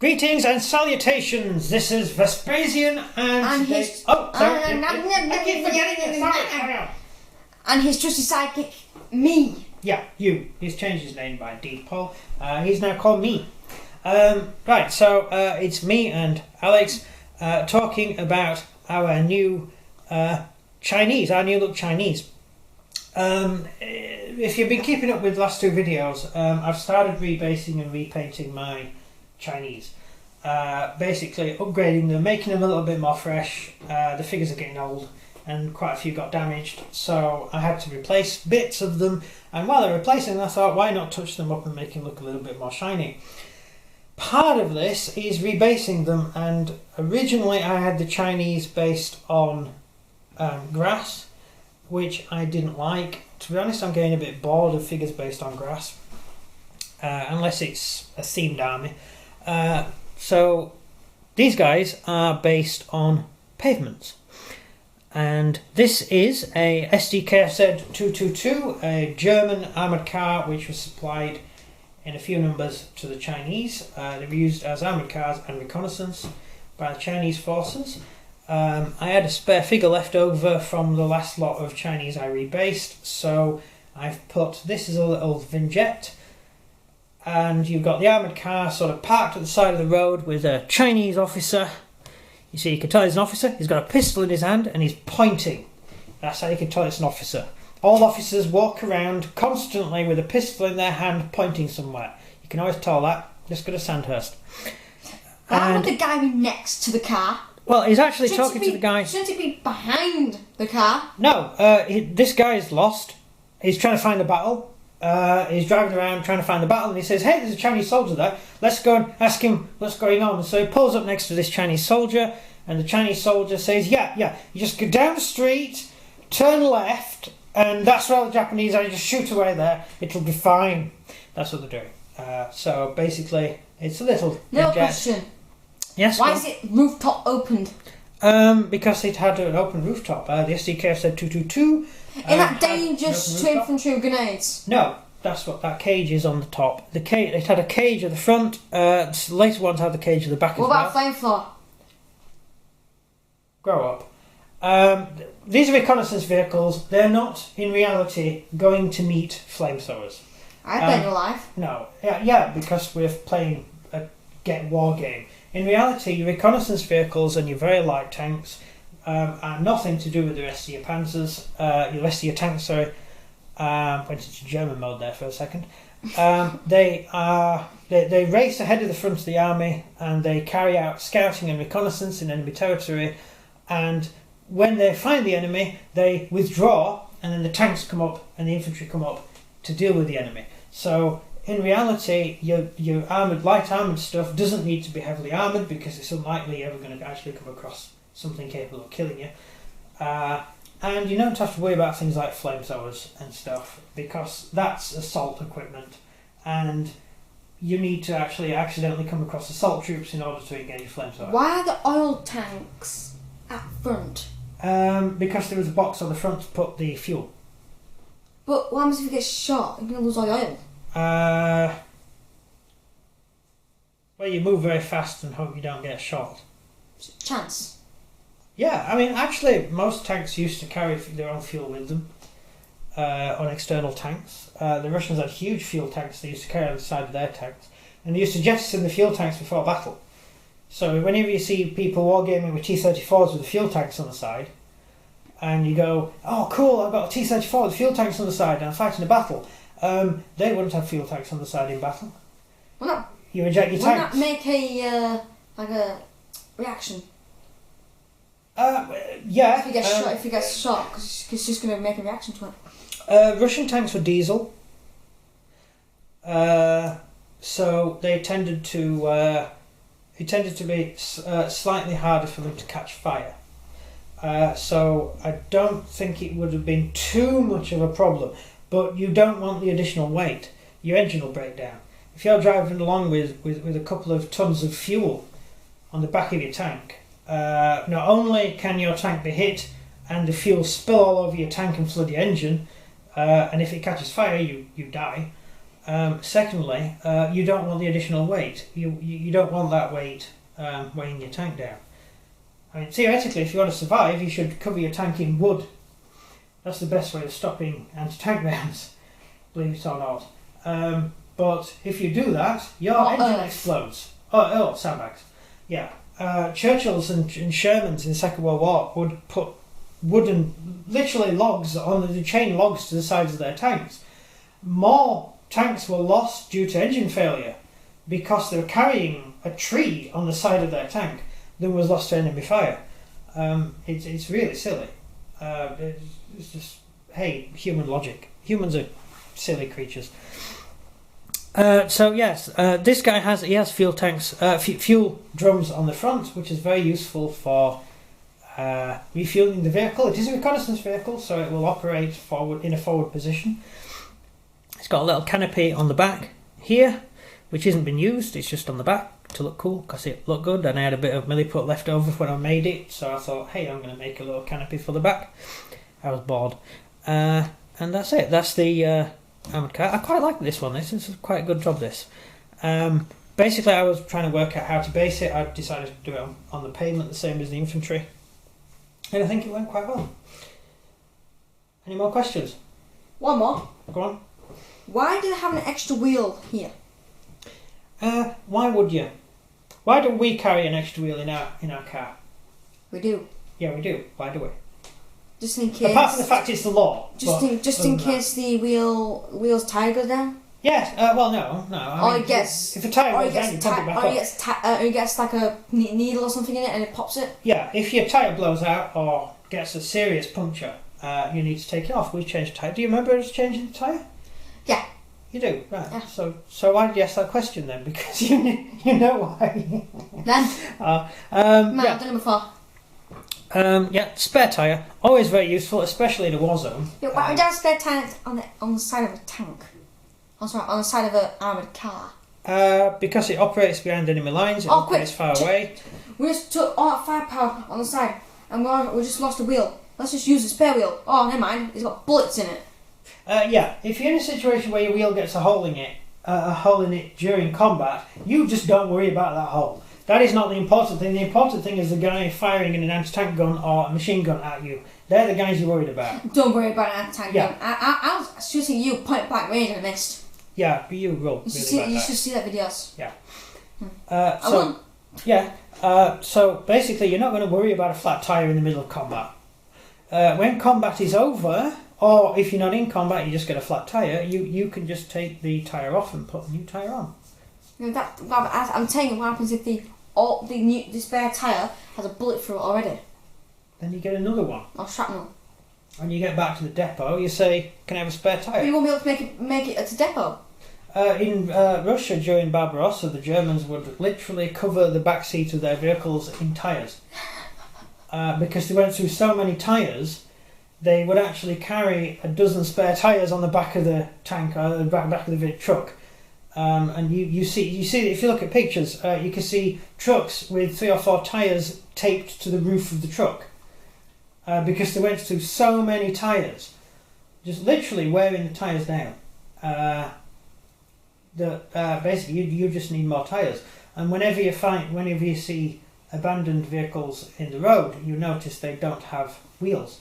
Greetings and salutations. This is Vespasian and his... Oh, sorry. I keep forgetting it. Sorry. And his trusty sidekick, me. Yeah, you. He's changed his name by indeed, Paul. He's now called me. Right, so it's me and Alex talking about our new Chinese, our new look Chinese. If you've been keeping up with the last two videos, I've started rebasing and repainting my Chinese. Basically upgrading them, making them a little bit more fresh. The figures are getting old and quite a few got damaged, so I had to replace bits of them, and while they're replacing them I thought, why not touch them up and make them look a little bit more shiny. Part of this is rebasing them, and originally I had the Chinese based on grass, which I didn't like. To be honest, I'm getting a bit bored of figures based on grass, unless it's a themed army. So these guys are based on pavements, and this is a Sdkfz 222, a German armoured car which was supplied in a few numbers to the Chinese. They were used as armoured cars and reconnaissance by the Chinese forces. I had a spare figure left over from the last lot of Chinese I rebased, so I've put this as a little vignette, and you've got the armoured car sort of parked at the side of the road with a Chinese officer. You see, you can tell he's an officer. He's got a pistol in his hand and he's pointing. That's how you can tell it's an officer. All officers walk around constantly with a pistol in their hand pointing somewhere. You can always tell that. Just go to Sandhurst. Why would the guy be next to the car? Well, he's actually talking to the guy. Shouldn't he be behind the car? No, this guy is lost. He's trying to find a battle. He's driving around trying to find the battle, and he says, hey, there's a Chinese soldier there. Let's go and ask him what's going on. And so he pulls up next to this Chinese soldier, and the Chinese soldier says, yeah, you just go down the street, turn left, and that's where the Japanese are. You just shoot away there. It'll be fine. That's what they're doing. So basically, it's a little... No question. Yes. Why is it rooftop opened? Because it had an open rooftop. The Sdkfz 222. Is that dangerous to infantry with grenades? No, that's what that cage is on the top. The cage. It had a cage at the front. The later ones had the cage at the back what as well. What about flamethrower? Grow up. These are reconnaissance vehicles. They're not, in reality, going to meet flamethrowers. I bet you're alive. No. Yeah, because we're playing a get war game. In reality, your reconnaissance vehicles and your very light tanks are nothing to do with the rest of your panzers. The rest of your tanks, sorry. Went into German mode there for a second. They race ahead of the front of the army, and they carry out scouting and reconnaissance in enemy territory. And when they find the enemy, they withdraw, and then the tanks come up and the infantry come up to deal with the enemy. So in reality, your light armoured stuff doesn't need to be heavily armoured, because it's unlikely you're ever going to actually come across something capable of killing you. And you don't have to worry about things like flamethrowers and stuff, because that's assault equipment, and you need to actually accidentally come across assault troops in order to engage a flamethrower. Why are the oil tanks at front? Because there was a box on the front to put the fuel. But what happens if you get shot? You're going to lose all your oil. Well, you move very fast and hope you don't get shot. Chance. Yeah, I mean, actually, most tanks used to carry their own fuel with them on external tanks. The Russians had huge fuel tanks they used to carry on the side of their tanks, and they used to jettison the fuel tanks before battle. So whenever you see people wargaming with T-34s with the fuel tanks on the side, and you go, oh cool, I've got a T-34 with fuel tanks on the side and I'm fighting a battle, they wouldn't have fuel tanks on the side in battle. Well, no. You eject your tanks. Wouldn't that make a reaction? Yeah. If you get shot, because it's just going to make a reaction to it. Russian tanks were diesel, so they tended to be slightly harder for them to catch fire. So I don't think it would have been too much of a problem. But you don't want the additional weight. Your engine will break down. If you're driving along with a couple of tons of fuel on the back of your tank, not only can your tank be hit and the fuel spill all over your tank and flood your engine, and if it catches fire, you die. Secondly, you don't want the additional weight. You don't want that weight weighing your tank down. I mean, theoretically, if you want to survive, you should cover your tank in wood. That's the best way of stopping anti-tank rounds, believe it or not. But if you do that, your engine explodes. Oh, sandbags. Yeah. Churchills and Shermans in the Second World War would put wooden, literally logs on the chain logs to the sides of their tanks. More tanks were lost due to engine failure because they were carrying a tree on the side of their tank than was lost to enemy fire. It's really silly. It's just, hey, human logic. Humans are silly creatures. So yes, this guy has fuel tanks, fuel drums on the front, which is very useful for refueling the vehicle. It is a reconnaissance vehicle, so it will operate forward in a forward position. It's got a little canopy on the back here, which hasn't been used. It's just on the back to look cool because it looked good, and I had a bit of milliput left over when I made it, so I thought, hey, I'm going to make a little canopy for the back. I was bored, and that's it. That's the armoured car. I quite like this one. This is quite a good job. This. Basically, I was trying to work out how to base it. I decided to do it on the pavement, the same as the infantry, and I think it went quite well. Any more questions? One more. Go on. Why do they have an extra wheel here? Why would you? Why do we carry an extra wheel in our car? We do. Yeah, we do. Why do we? Just in case. Apart from the fact it's the law. Just in case the wheel's tire goes down. Yes. Well, no. I mean, if a tire goes down, you pump it back up. Or it gets like a needle or something in it, and it pops it. Yeah. If your tire blows out or gets a serious puncture, you need to take it off. We changed tire. Do you remember us changing the tire? Yeah. You do, right? Yeah. So why did you ask that question then? Because you know why. Then. Yeah. I've done it before. Yeah, spare tyre, always very useful, especially in a war zone. Yeah, why would you have a spare tyre on the side of a tank? On the side of an armoured car? Because it operates behind enemy lines, it operates far away. We just took all that firepower on the side, and we just lost a wheel. Let's just use the spare wheel. Oh, never mind, it's got bullets in it. Yeah, if you're in a situation where your wheel gets a hole in it during combat, you just don't worry about that hole. That is not the important thing. The important thing is the guy firing an anti-tank gun or a machine gun at you. They're the guys you're worried about. Don't worry about an anti-tank gun. I was shooting you point blank range and I missed. Yeah, but you will. You should see that videos. Yeah. So basically, you're not going to worry about a flat tyre in the middle of combat. When combat is over, or if you're not in combat, you just get a flat tyre, you can just take the tyre off and put a new tyre on. I'm telling you what happens if the spare tyre has a bullet through it already. Then you get another one. Or shrapnel. When you get back to the depot, you say, can I have a spare tyre? But you won't be able to make it at the depot. In Russia during Barbarossa, the Germans would literally cover the back seat of their vehicles in tyres. Because they went through so many tyres, they would actually carry a dozen spare tyres on the back of the tank or the back of the truck. And you see if you look at pictures, you can see trucks with 3 or 4 tyres taped to the roof of the truck. Because they went through so many tyres, just literally wearing the tyres down. Basically you just need more tyres. And whenever you see abandoned vehicles in the road, you notice they don't have wheels.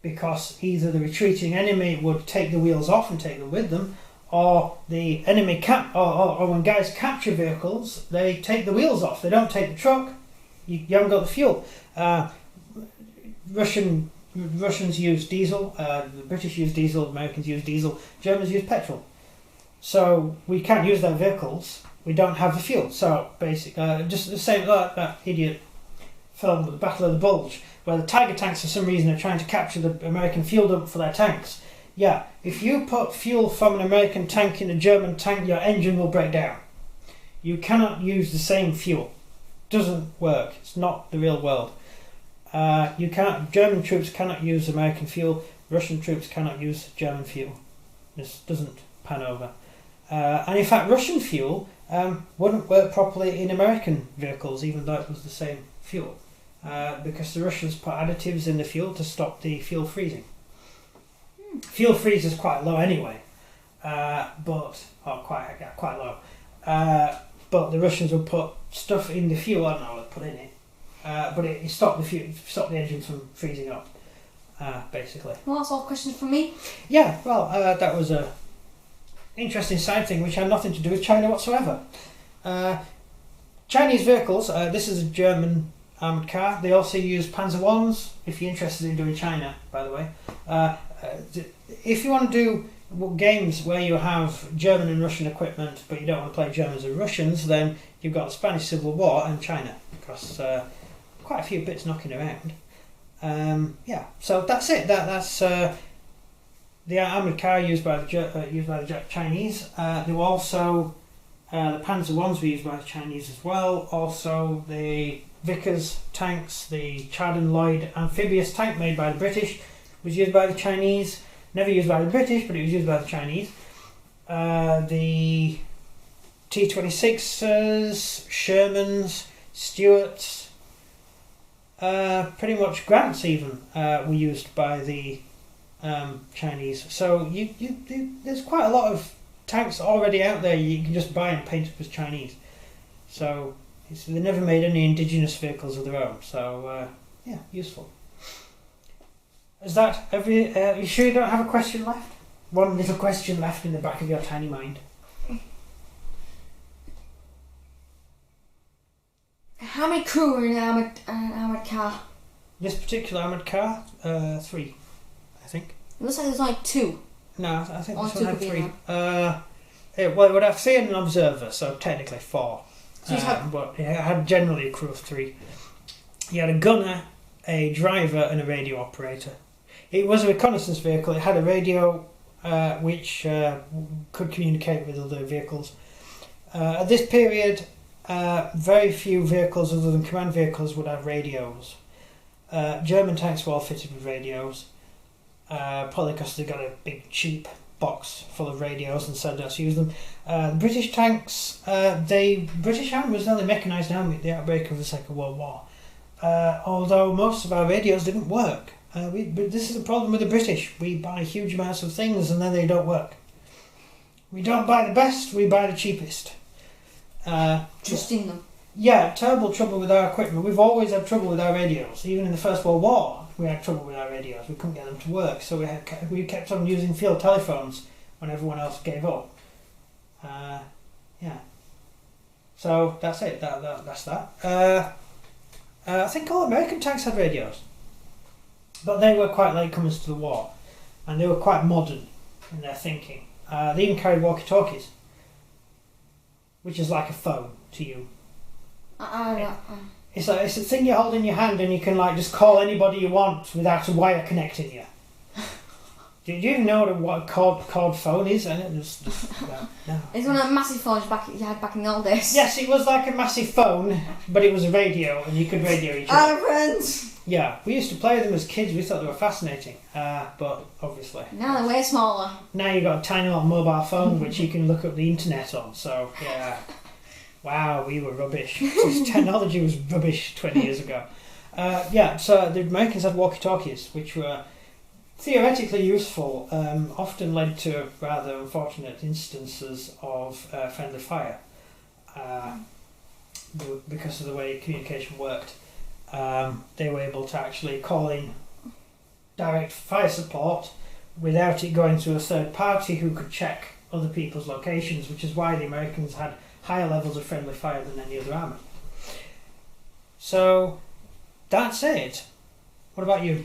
Because either the retreating enemy would take the wheels off and take them with them, or the enemy or when guys capture vehicles, they take the wheels off. They don't take the truck. You haven't got the fuel. Russians use diesel. The British use diesel. Americans use diesel. Germans use petrol. So we can't use their vehicles. We don't have the fuel. So basically, just the same like that idiot film, The Battle of the Bulge, where the Tiger tanks for some reason are trying to capture the American fuel dump for their tanks. Yeah, if you put fuel from an American tank in a German tank, your engine will break down. You cannot use the same fuel. Doesn't work. It's not the real world. German troops cannot use American fuel. Russian troops cannot use German fuel. This doesn't pan over. And in fact, Russian fuel wouldn't work properly in American vehicles, even though it was the same fuel, because the Russians put additives in the fuel to stop the fuel freezing. Fuel freeze is quite low anyway, quite low. But the Russians would put stuff in the fuel. I don't know what they put in it, but it stopped the engine from freezing up, basically. Well, that's all questions from me. Yeah, well, that was a interesting side thing which had nothing to do with China whatsoever. Chinese vehicles. This is a German armoured car. They also use Panzer Is. If you're interested in doing China, by the way, if you want to do games where you have German and Russian equipment, but you don't want to play Germans and Russians, then you've got the Spanish Civil War and China, because quite a few bits knocking around. Yeah, so that's it. That's the armoured car used by the Chinese. There were also the Panzer Is were used by the Chinese as well. Also the Vickers tanks, the Chardon Lloyd amphibious tank made by the British was used by the Chinese. Never used by the British, but it was used by the Chinese. The T-26s, Shermans, Stuarts, pretty much Grants even were used by the Chinese. So there's quite a lot of tanks already out there you can just buy and paint up as Chinese. So they never made any indigenous vehicles of their own. So yeah, useful. Is that every? You sure you don't have a question left? One little question left in the back of your tiny mind. How many crew are in an armoured car? This particular armoured car, 3, I think. It looks like there's only 2. No, I think Or this 2 one had could be 3. in Well, it would have 3 and an observer, so technically 4. So But it had generally a crew of 3. You had a gunner, a driver, and a radio operator. It was a reconnaissance vehicle. It had a radio which could communicate with other vehicles. At this period, very few vehicles other than command vehicles would have radios. German tanks were all fitted with radios, probably because they got a big cheap box full of radios and said let's use them. The British tanks, the British Army was the only mechanised army at the outbreak of the Second World War. Although most of our radios didn't work. But this is the problem with the British. We buy huge amounts of things and then they don't work. We don't buy the best, we buy the cheapest. Trusting them. Yeah, terrible trouble with our equipment. We've always had trouble with our radios. Even in the First World War, we had trouble with our radios. We couldn't get them to work, so we kept on using field telephones when everyone else gave up. Yeah. So that's it. That's that. I think all American tanks had radios. But they were quite latecomers to the war, and they were quite modern in their thinking. They even carried walkie-talkies, which is like a phone to you. It's a thing you hold in your hand, and you can like just call anybody you want without a wire connecting you. Do you even know what a cord phone is? And it was no. It's one of the massive phones you had back in the old days. Yes, it was like a massive phone, but it was a radio, and you could radio each other. Friends. Yeah, we used to play with them as kids. We thought they were fascinating, but obviously Now they're way smaller. now you've got a tiny little mobile phone which you can look up the internet on. So yeah, wow, we were rubbish. This technology was rubbish 20 years ago. Yeah, so the Americans had walkie-talkies, which were theoretically useful, often led to rather unfortunate instances of friendly fire because of the way communication worked. They were able to actually call in direct fire support without it going to a third party who could check other people's locations, which is why the Americans had higher levels of friendly fire than any other army. So that's it. What about you?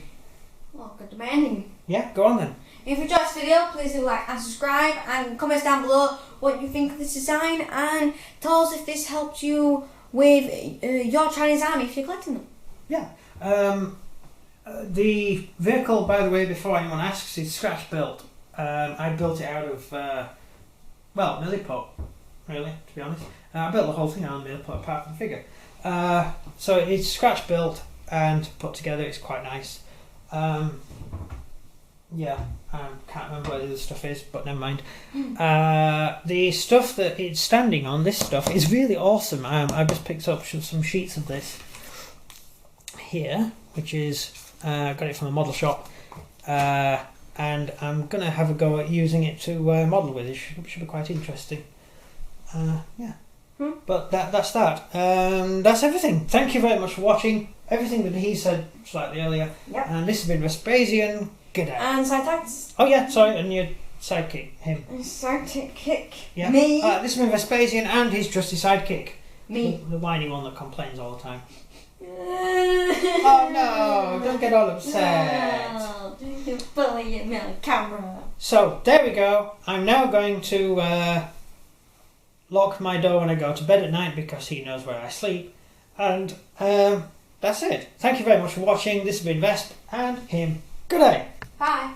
Well, good demanding. Yeah, go on then. If you enjoyed this video, please do like and subscribe, and comment down below what you think of this design, and tell us if this helped you with your Chinese army if you're collecting them. Yeah. The vehicle, by the way, before anyone asks, is scratch built. I built it out of, milliput, really, to be honest. I built the whole thing out of milliput apart from the figure. So it's scratch built and put together. It's quite nice. Yeah, I can't remember where the other stuff is, but never mind. The stuff that it's standing on, this stuff, is really awesome. I just picked up some sheets of this here, which is got it from a model shop, and and I'm going to have a go at using it to model with. It should be quite interesting. Yeah. But that's that. That's everything. Thank you very much for watching. Everything that he said slightly earlier. Yep. And this has been Vespasian. G'day. And Sdkfz. Oh yeah, sorry, and your sidekick, him. Sidekick. Yeah. Me. This has been Vespasian and his trusty sidekick. Me. The whiny one that complains all the time. Oh no, don't get all upset. No, don't bully me on camera. So, there we go. I'm now going to lock my door when I go to bed at night because he knows where I sleep. And that's it. Thank you very much for watching. This has been Vesp and him. Good day. Bye.